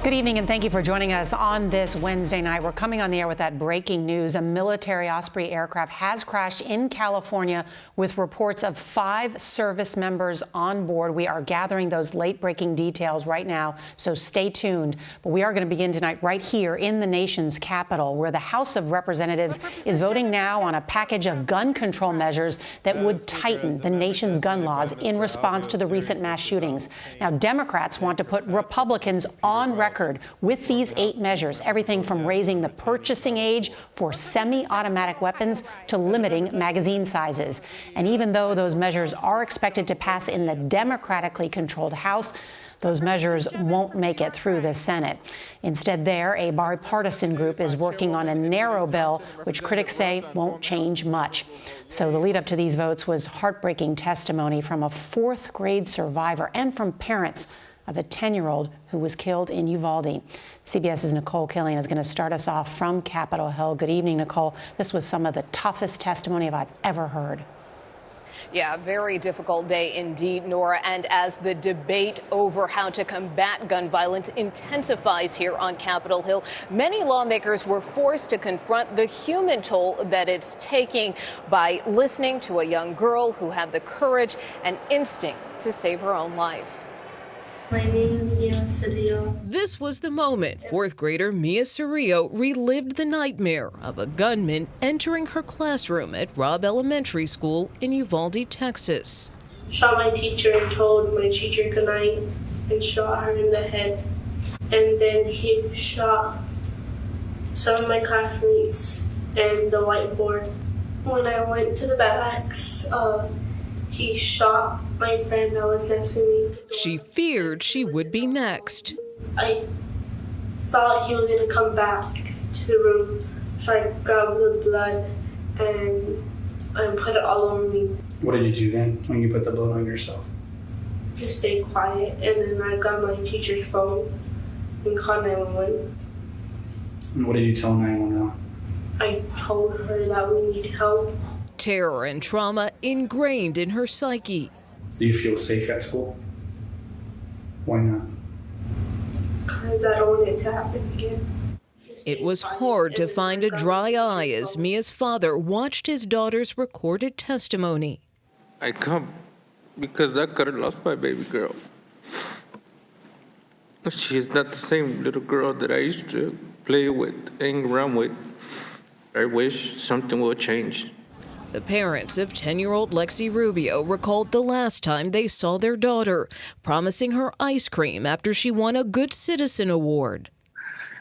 Good evening, and thank you for joining us on this Wednesday night. We're coming on the air with that breaking news. A military Osprey aircraft has crashed in California with reports of 5 service members on board. We are gathering those late-breaking details right now, so stay tuned. But we are going to begin tonight right here in the nation's capital, where the House of Representatives is voting now on a package of gun control measures that would tighten the nation's gun laws in response to the recent mass shootings. Now, Democrats want to put Republicans on record with these 8 measures, everything from raising the purchasing age for semi-automatic weapons to limiting magazine sizes. And even though those measures are expected to pass in the democratically controlled House, those measures won't make it through the Senate. Instead, a bipartisan group is working on a narrow bill, which critics say won't change much. So the lead up to these votes was heartbreaking testimony from a 4th grade survivor and from parents of a 10-year-old who was killed in Uvalde. CBS's Nikole Killion is going to start us off from Capitol Hill. Good evening, Nikole. This was some of the toughest testimony I've ever heard. Yeah, very difficult day indeed, Nora. And as the debate over how to combat gun violence intensifies here on Capitol Hill, many lawmakers were forced to confront the human toll that it's taking by listening to a young girl who had the courage and instinct to save her own life. My name is Mia. This was the moment 4th grader Mia Cerrillo relived the nightmare of a gunman entering her classroom at Robb Elementary School in Uvalde, Texas. Shot my teacher and told my teacher goodnight and shot her in the head. And then he shot some of my classmates and the whiteboard. When I went to the barracks, he shot my friend that was next to me. She feared she would be next. I thought he was going to come back to the room, so I grabbed the blood and put it all over me. What did you do then when you put the blood on yourself? Just stay quiet, and then I got my teacher's phone and called 911. And what did you tell 911? I told her that we need help. Terror and trauma ingrained in her psyche. Do you feel safe at school? Why not? Because I don't want it to happen again. It was hard to find a dry eye as Mia's father watched his daughter's recorded testimony. I come because I could have lost my baby girl. She's not the same little girl that I used to play with, hang around with. I wish something will change. The parents of 10-year-old Lexi Rubio recalled the last time they saw their daughter, promising her ice cream after she won a Good Citizen Award.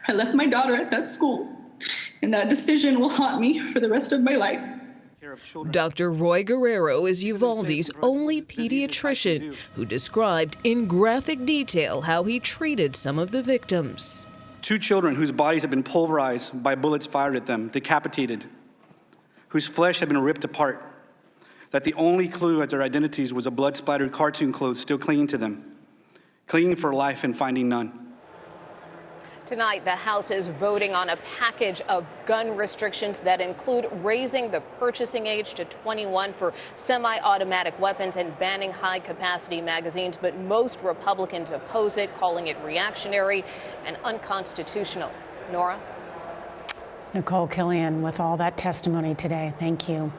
I left my daughter at that school, and that decision will haunt me for the rest of my life. Dr. Roy Guerrero is Uvalde's only pediatrician who described in graphic detail how he treated some of the victims. 2 children whose bodies had been pulverized by bullets fired at them, decapitated, whose flesh had been ripped apart, that the only clue as their identities was a blood-splattered cartoon clothes still clinging to them, clinging for life and finding none. Tonight, the House is voting on a package of gun restrictions that include raising the purchasing age to 21 for semi-automatic weapons and banning high-capacity magazines. But most Republicans oppose it, calling it reactionary and unconstitutional. Nora? Nikole Killion with all that testimony today. Thank you.